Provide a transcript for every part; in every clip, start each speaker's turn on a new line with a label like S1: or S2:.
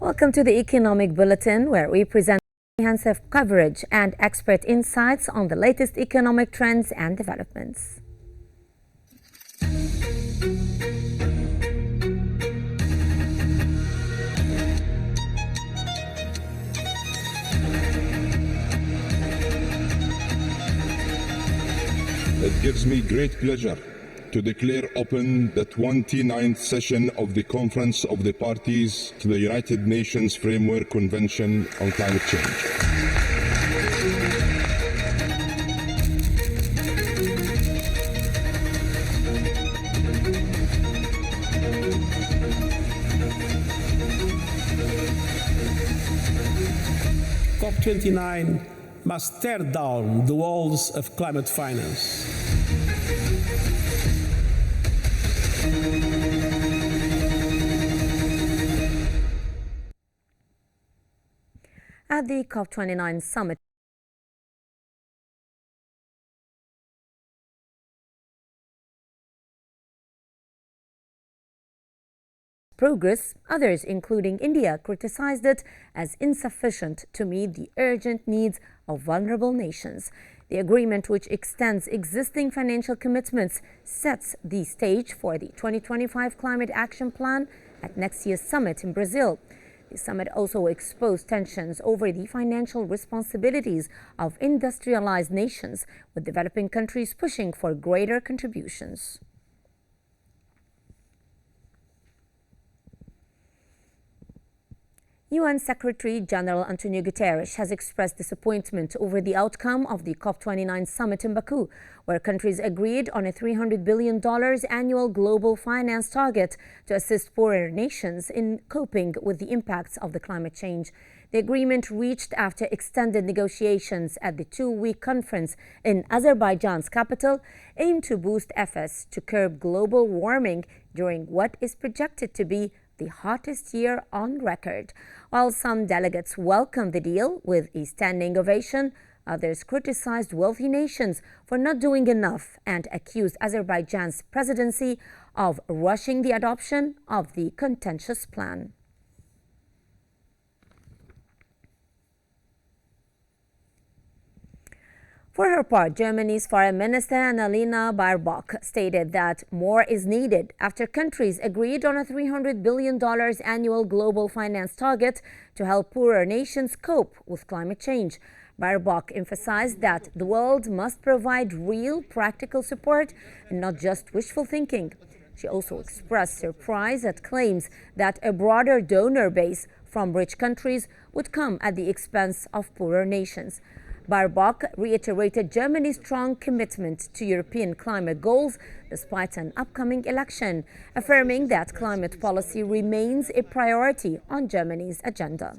S1: Welcome to the Economic Bulletin, where we present comprehensive coverage and expert insights on the latest economic trends and developments.
S2: It gives me great pleasure to declare open the 29th session of the Conference of the Parties to the United Nations Framework Convention on Climate Change.
S3: COP29 must tear down the walls of climate finance.
S1: At the COP29 summit, progress, others, including India, criticized it as insufficient to meet the urgent needs of vulnerable nations. The agreement, which extends existing financial commitments, sets the stage for the 2025 Climate Action Plan at next year's summit in Brazil. The summit also exposed tensions over the financial responsibilities of industrialized nations, with developing countries pushing for greater contributions. UN Secretary-General Antonio Guterres has expressed disappointment over the outcome of the COP29 summit in Baku, where countries agreed on a $300 billion annual global finance target to assist poorer nations in coping with the impacts of the climate change. The agreement, reached after extended negotiations at the two-week conference in Azerbaijan's capital, aimed to boost efforts to curb global warming during what is projected to be the hottest year on record. While some delegates welcomed the deal with a standing ovation, others criticized wealthy nations for not doing enough and accused Azerbaijan's presidency of rushing the adoption of the contentious plan. For her part, Germany's Foreign Minister Annalena Baerbock stated that more is needed after countries agreed on a $300 billion annual global finance target to help poorer nations cope with climate change. Baerbock emphasized that the world must provide real practical support and not just wishful thinking. She also expressed surprise at claims that a broader donor base from rich countries would come at the expense of poorer nations. Baerbock reiterated Germany's strong commitment to European climate goals despite an upcoming election, affirming that climate policy remains a priority on Germany's agenda.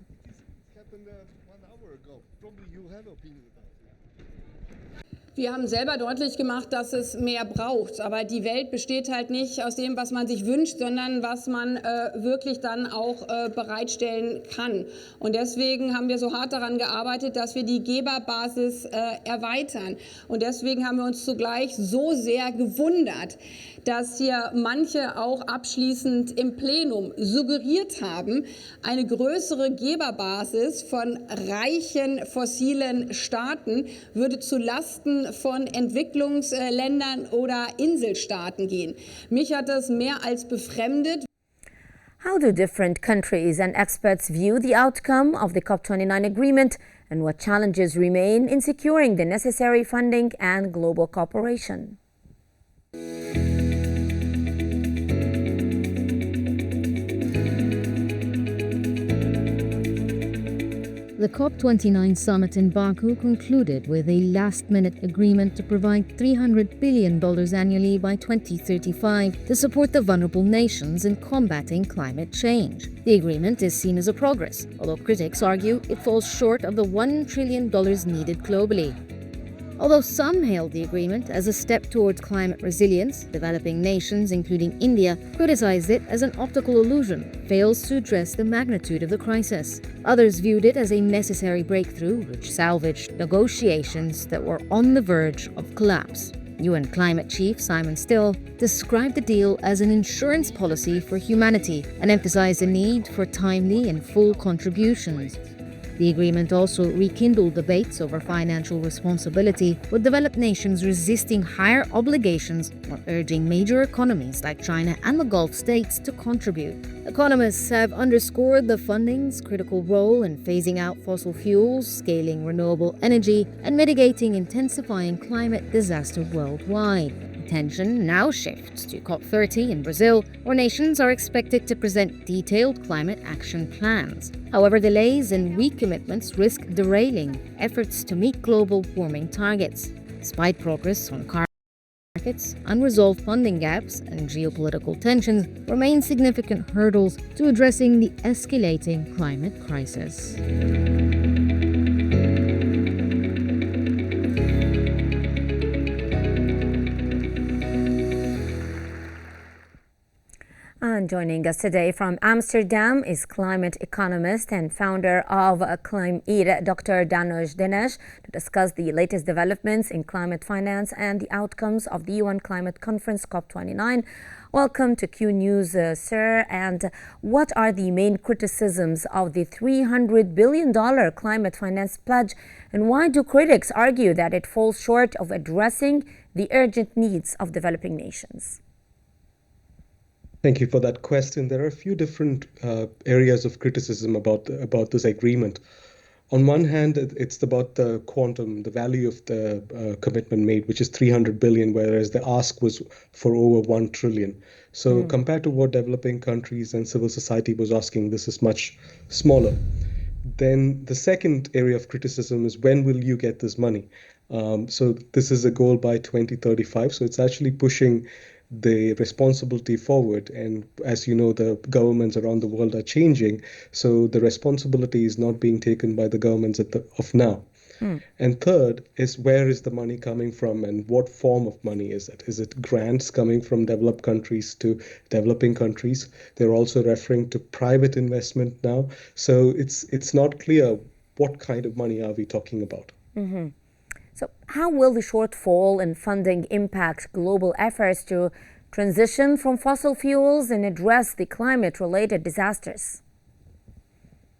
S4: Wir haben selber deutlich gemacht, dass es mehr braucht. Aber die Welt besteht halt nicht aus dem, was man sich wünscht, sondern was man wirklich dann auch bereitstellen kann. Und deswegen haben wir so hart daran gearbeitet, dass wir die Geberbasis erweitern. Und deswegen haben wir uns zugleich so sehr gewundert, dass hier manche auch abschließend im Plenum suggeriert haben, eine größere Geberbasis von reichen fossilen Staaten würde zu Lasten von Entwicklungsländern oder Inselstaaten gehen. Mich hat das mehr als befremdet.
S1: How do different countries and experts view the outcome of the COP29 agreement, and what challenges remain in securing the necessary funding and global cooperation?
S5: The COP29 summit in Baku concluded with a last-minute agreement to provide $300 billion annually by 2035 to support the vulnerable nations in combating climate change. The agreement is seen as a progress, although critics argue it falls short of the $1 trillion needed globally. Although some hailed the agreement as a step towards climate resilience, developing nations, including India, criticized it as an optical illusion, fails to address the magnitude of the crisis. Others viewed it as a necessary breakthrough which salvaged negotiations that were on the verge of collapse. UN climate chief Simon Still described the deal as an insurance policy for humanity and emphasized the need for timely and full contributions. The agreement also rekindled debates over financial responsibility, with developed nations resisting higher obligations while urging major economies like China and the Gulf states to contribute. Economists have underscored the funding's critical role in phasing out fossil fuels, scaling renewable energy, and mitigating intensifying climate disaster worldwide. Attention now shifts to COP30 in Brazil, where nations are expected to present detailed climate action plans. However, delays and weak commitments risk derailing efforts to meet global warming targets. Despite progress on carbon markets, unresolved funding gaps and geopolitical tensions remain significant hurdles to addressing the escalating climate crisis.
S1: And joining us today from Amsterdam is climate economist and founder of Qnews, Dr. Danush Dinesh, to discuss the latest developments in climate finance and the outcomes of the UN Climate Conference COP29. Welcome to Qnews, sir. And what are the main criticisms of the $300 billion climate finance pledge, and why do critics argue that it falls short of addressing the urgent needs of developing nations?
S6: Thank you for that question. There are a few different areas of criticism about this agreement. On one hand, it's about the quantum, the value of the commitment made, which is 300 billion, whereas the ask was for over 1 trillion. So compared to what developing countries and civil society was asking, this is much smaller. Then the second area of criticism is, when will you get this money? So this is a goal by 2035. So it's actually pushing the responsibility forward. And as you know, the governments around the world are changing. So the responsibility is not being taken by the governments of now. And third is, where is the money coming from and what form of money is it? Is it grants coming from developed countries to developing countries? They're also referring to private investment now. So it's not clear what kind of money are we talking about.
S1: So how will the shortfall in funding impact global efforts to transition from fossil fuels and address the climate-related disasters?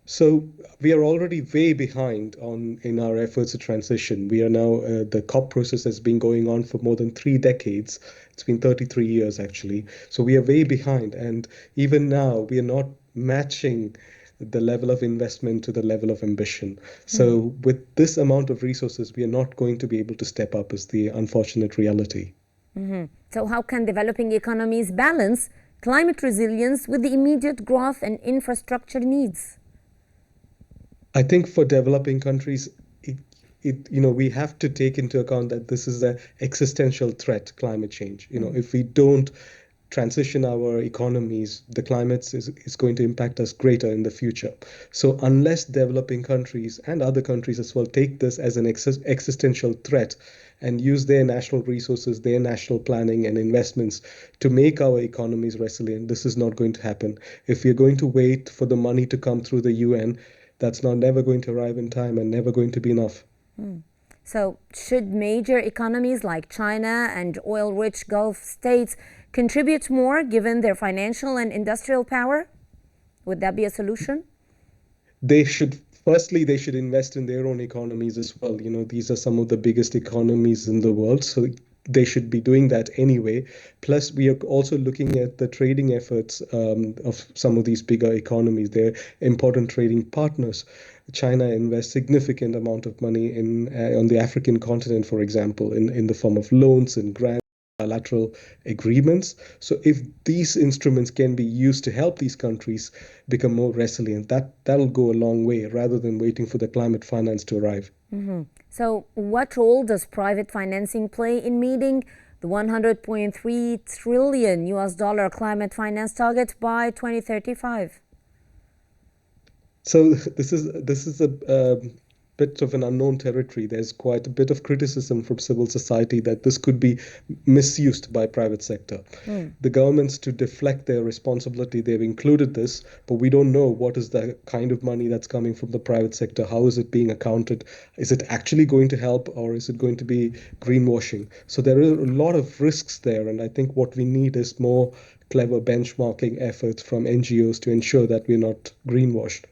S6: So we are already way behind in our efforts to transition. We are now, the COP process has been going on for more than 3 decades. It's been 33 years, actually. So we are way behind. And even now, we are not matching the level of investment to the level of ambition. So with this amount of resources, we are not going to be able to step up, is the unfortunate reality.
S1: So how can developing economies balance climate resilience with the immediate growth and infrastructure needs?
S6: I think for developing countries, we have to take into account that this is an existential threat, climate change. If we don't transition our economies, the climate is going to impact us greater in the future. So unless developing countries and other countries as well take this as an existential threat and use their national resources, their national planning and investments to make our economies resilient, this is not going to happen. If we're going to wait for the money to come through the UN, that's never going to arrive in time and never going to be enough.
S1: So should major economies like China and oil-rich Gulf states contribute more given their financial and industrial power? Would that be a solution?
S6: Firstly, they should invest in their own economies as well. These are some of the biggest economies in the world, so they should be doing that anyway. Plus, we are also looking at the trading efforts of some of these bigger economies. They're important trading partners. China invests significant amount of money on the African continent, for example, in the form of loans and grants, bilateral agreements. So if these instruments can be used to help these countries become more resilient, that'll go a long way rather than waiting for the climate finance to arrive.
S1: So what role does private financing play in meeting the $100.3 trillion climate finance target by 2035?
S6: So this is bit of an unknown territory. There's quite a bit of criticism from civil society that this could be misused by private sector. The governments, to deflect their responsibility, they've included this, but we don't know what is the kind of money that's coming from the private sector. How is it being accounted? Is it actually going to help, or is it going to be greenwashing? So there are a lot of risks there, and I think what we need is more clever benchmarking efforts from NGOs to ensure that we're not greenwashed.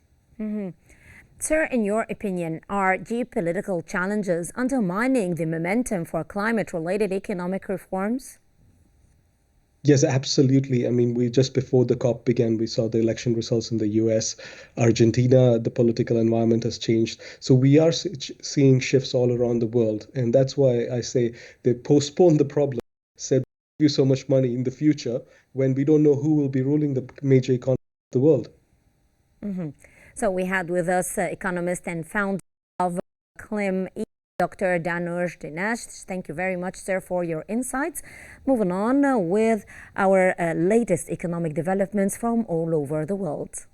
S1: Sir, in your opinion, are geopolitical challenges undermining the momentum for climate-related economic reforms?
S6: Yes, absolutely. I mean, we just before the COP began, we saw the election results in the US. Argentina, the political environment has changed. So we are seeing shifts all around the world. And that's why I say they postponed the problem, said, give you so much money in the future when we don't know who will be ruling the major economy of the world.
S1: So we had with us economist and founder of Qnews, Dr. Danush Dinesh. Thank you very much, sir, for your insights. Moving on with our latest economic developments from all over the world.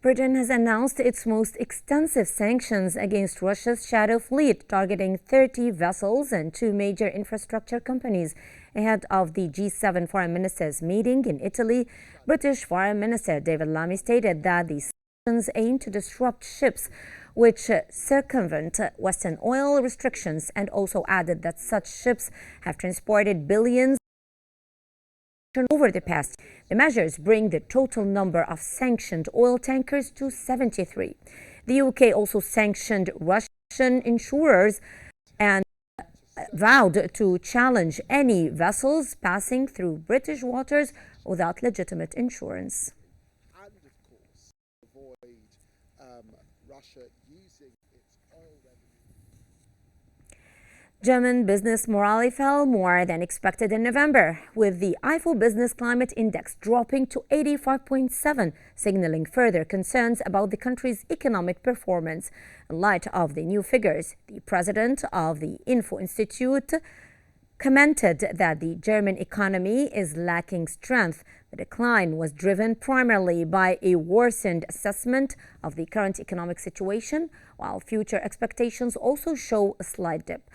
S1: Britain has announced its most extensive sanctions against Russia's shadow fleet, targeting 30 vessels and 2 major infrastructure companies. Ahead of the G7 foreign ministers meeting in Italy, British Foreign Minister David Lammy stated that the sanctions aim to disrupt ships which circumvent Western oil restrictions, and also added that such ships have transported billions over the past. The measures bring the total number of sanctioned oil tankers to 73. The UK also sanctioned Russian insurers and vowed to challenge any vessels passing through British waters without legitimate insurance.
S7: And of course, avoid Russia using its oil revenue.
S1: German business morale fell more than expected in November, with the Ifo Business Climate Index dropping to 85.7, signaling further concerns about the country's economic performance. In light of the new figures, the president of the Info Institute commented that the German economy is lacking strength. The decline was driven primarily by a worsened assessment of the current economic situation, while future expectations also show a slight dip.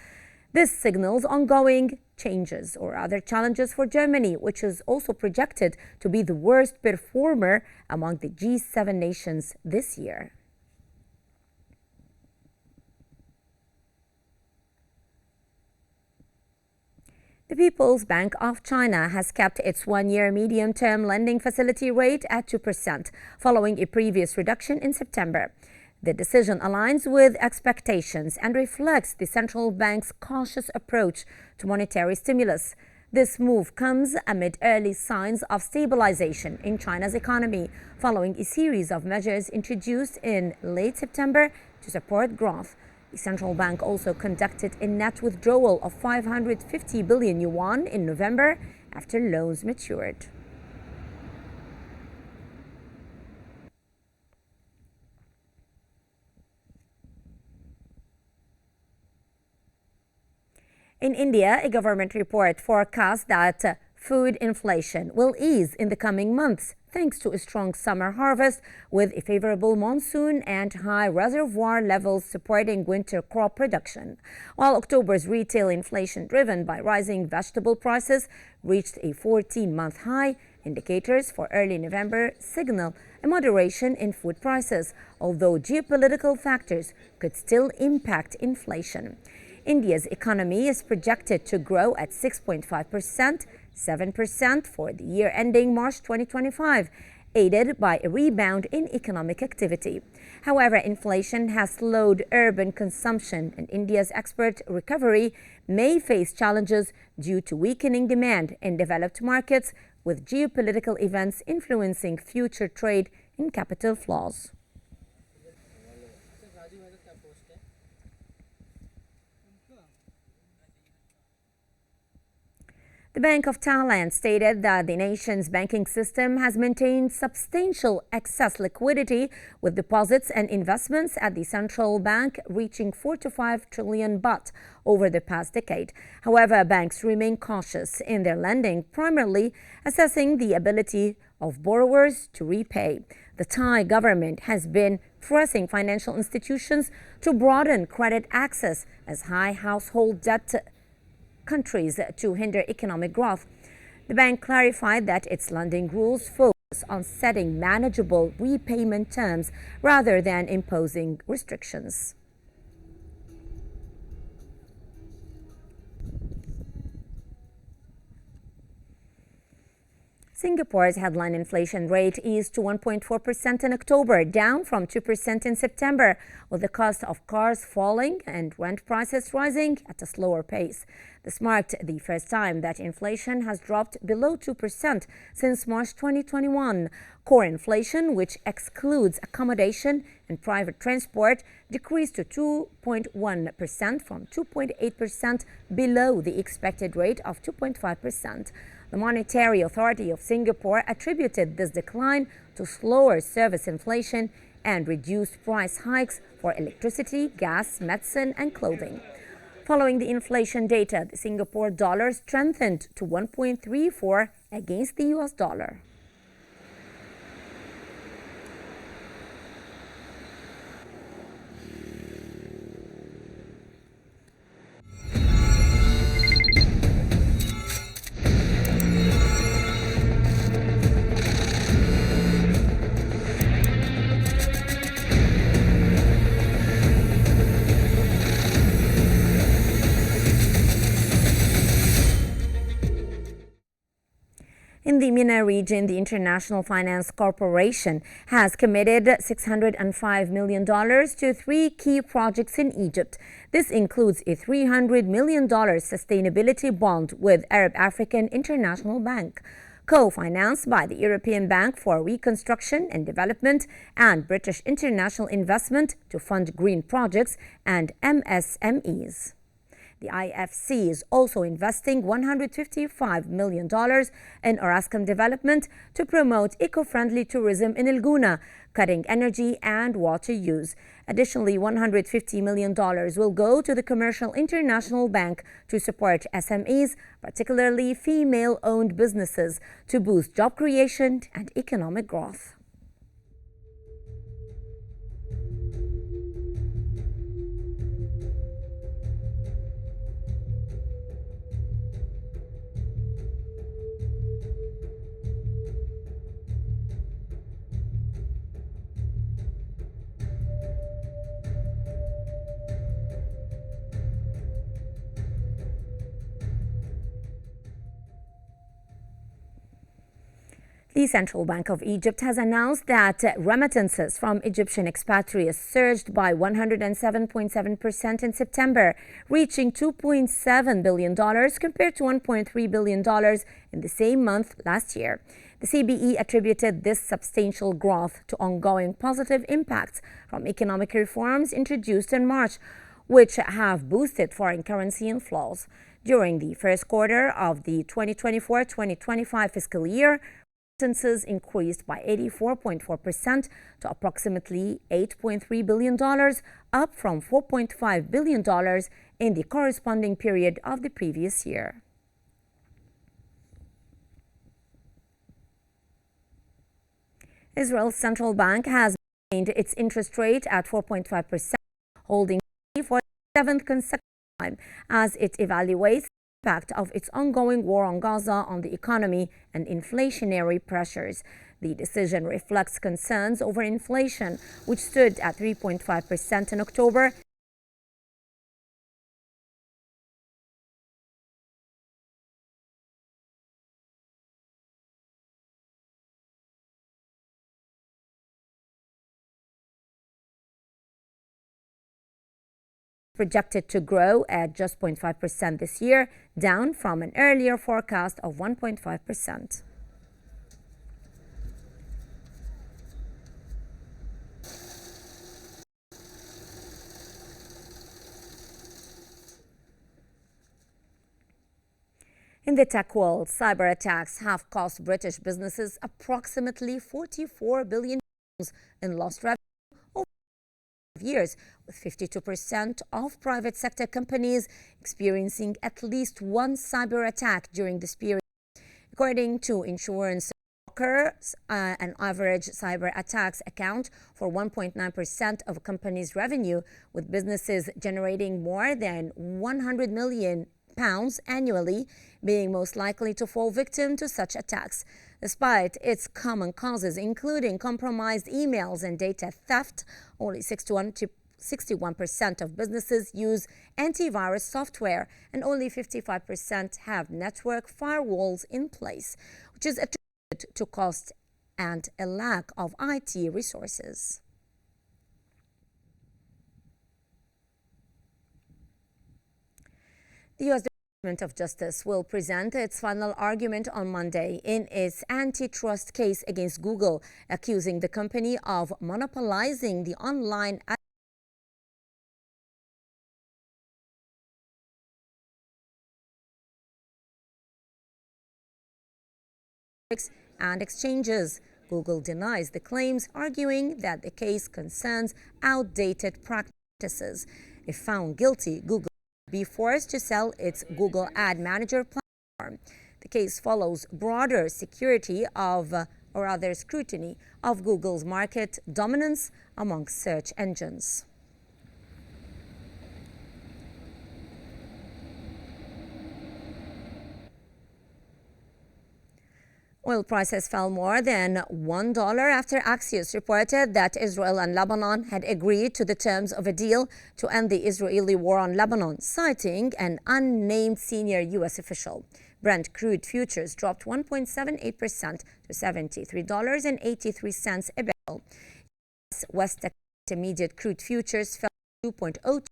S1: This signals ongoing changes or other challenges for Germany, which is also projected to be the worst performer among the G7 nations this year. The People's Bank of China has kept its one-year medium-term lending facility rate at 2%, following a previous reduction in September. The decision aligns with expectations and reflects the central bank's cautious approach to monetary stimulus. This move comes amid early signs of stabilization in China's economy, following a series of measures introduced in late September to support growth. The central bank also conducted a net withdrawal of 550 billion yuan in November after loans matured. In India, a government report forecasts that food inflation will ease in the coming months thanks to a strong summer harvest with a favorable monsoon and high reservoir levels supporting winter crop production. While October's retail inflation driven by rising vegetable prices reached a 14-month high, indicators for early November signal a moderation in food prices, although geopolitical factors could still impact inflation. India's economy is projected to grow at 6.5%, 7% for the year ending March 2025, aided by a rebound in economic activity. However, inflation has slowed urban consumption, and India's export recovery may face challenges due to weakening demand in developed markets, with geopolitical events influencing future trade and capital flows. The Bank of Thailand stated that the nation's banking system has maintained substantial excess liquidity, with deposits and investments at the central bank reaching 4 to 5 trillion baht over the past decade. However, banks remain cautious in their lending, primarily assessing the ability of borrowers to repay. The Thai government has been pressing financial institutions to broaden credit access as high household debt countries to hinder economic growth. The bank clarified that its lending rules focus on setting manageable repayment terms rather than imposing restrictions. Singapore's headline inflation rate eased to 1.4% in October, down from 2% in September, with the cost of cars falling and rent prices rising at a slower pace. This marked the first time that inflation has dropped below 2% since March 2021. Core inflation, which excludes accommodation and private transport, decreased to 2.1% from 2.8%, below the expected rate of 2.5%. The Monetary Authority of Singapore attributed this decline to slower service inflation and reduced price hikes for electricity, gas, medicine, and clothing. Following the inflation data, the Singapore dollar strengthened to 1.34 against the US dollar. In the MENA region, the International Finance Corporation has committed $605 million to 3 key projects in Egypt. This includes a $300 million sustainability bond with Arab African International Bank, co-financed by the European Bank for Reconstruction and Development and British International Investment to fund green projects and MSMEs. The IFC is also investing $155 million in Orascom development to promote eco-friendly tourism in El Gouna, cutting energy and water use. Additionally, $150 million will go to the Commercial International Bank to support SMEs, particularly female-owned businesses, to boost job creation and economic growth. The Central Bank of Egypt has announced that remittances from Egyptian expatriates surged by 107.7% in September, reaching $2.7 billion compared to $1.3 billion in the same month last year. The CBE attributed this substantial growth to ongoing positive impacts from economic reforms introduced in March, which have boosted foreign currency inflows. During the first quarter of the 2024-2025 fiscal year, remittances increased by 84.4% to approximately $8.3 billion, up from $4.5 billion in the corresponding period of the previous year. Israel's central bank has maintained its interest rate at 4.5%, holding for the 7th consecutive time as it evaluates the impact of its ongoing war on Gaza on the economy and inflationary pressures. The decision reflects concerns over inflation, which stood at 3.5% in October, projected to grow at just 0.5% this year, down from an earlier forecast of 1.5%. In the tech world, cyber attacks have cost British businesses approximately $44 billion in lost revenue over 5 years, with 52% of private sector companies experiencing at least one cyber attack during this period. According to insurance brokers, an average cyber attacks account for 1.9% of a company's revenue, with businesses generating more than £100 million annually being most likely to fall victim to such attacks. Despite its common causes, including compromised emails and data theft, only 61% of businesses use antivirus software, and only 55% have network firewalls in place, which is attributed to cost and a lack of IT resources. The U.S. Department of Justice will present its final argument on Monday in its antitrust case against Google, accusing the company of monopolizing the online and exchanges. Google denies the claims, arguing that the case concerns outdated practices. If found guilty, Google will be forced to sell its Google Ad Manager platform. The case follows broader scrutiny of Google's market dominance among search engines. Oil prices fell more than $1 after Axios reported that Israel and Lebanon had agreed to the terms of a deal to end the Israeli war on Lebanon, citing an unnamed senior U.S. official. Brent crude futures dropped 1.78% to $73.83 a barrel. West Intermediate crude futures fell 2.02%.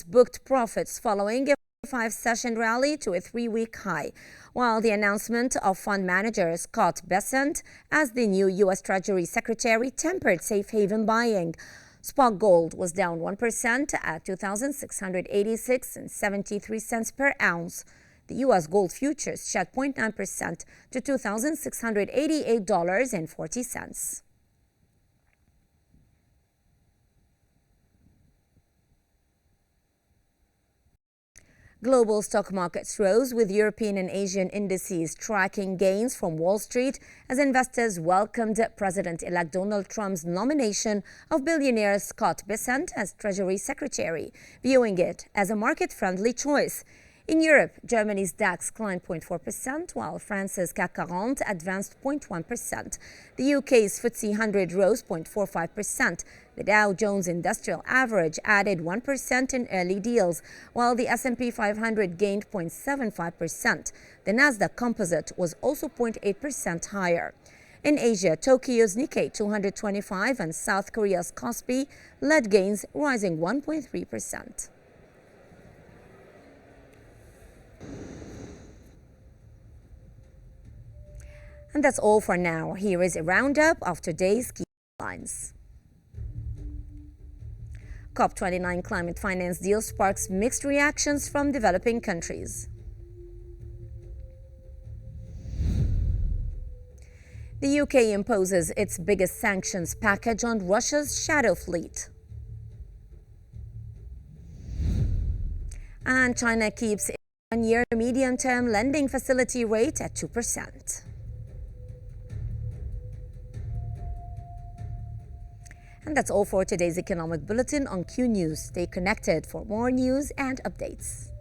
S1: Booked profits following a 5-session rally to a 3-week high, while the announcement of fund manager Scott Bessent as the new U.S. Treasury Secretary tempered safe haven buying. Spot gold was down 1% at $2,686.73 per ounce. The U.S. gold futures shed 0.9% to $2,688.40. Global stock markets rose, with European and Asian indices tracking gains from Wall Street as investors welcomed President-elect Donald Trump's nomination of billionaire Scott Bessent as Treasury Secretary, viewing it as a market-friendly choice. In Europe, Germany's DAX climbed 0.4%, while France's CAC 40 advanced 0.1%. The UK's FTSE 100 rose 0.45%. The Dow Jones Industrial Average added 1% in early deals, while the S&P 500 gained 0.75%. The Nasdaq Composite was also 0.8% higher. In Asia, Tokyo's Nikkei 225 and South Korea's Kospi led gains, rising 1.3%. And that's all for now. Here is a roundup of today's key headlines. COP29 climate finance deal sparks mixed reactions from developing countries. The UK imposes its biggest sanctions package on Russia's shadow fleet. And China keeps its 1-year medium-term lending facility rate at 2%. And that's all for today's Economic Bulletin on Q News. Stay connected for more news and updates.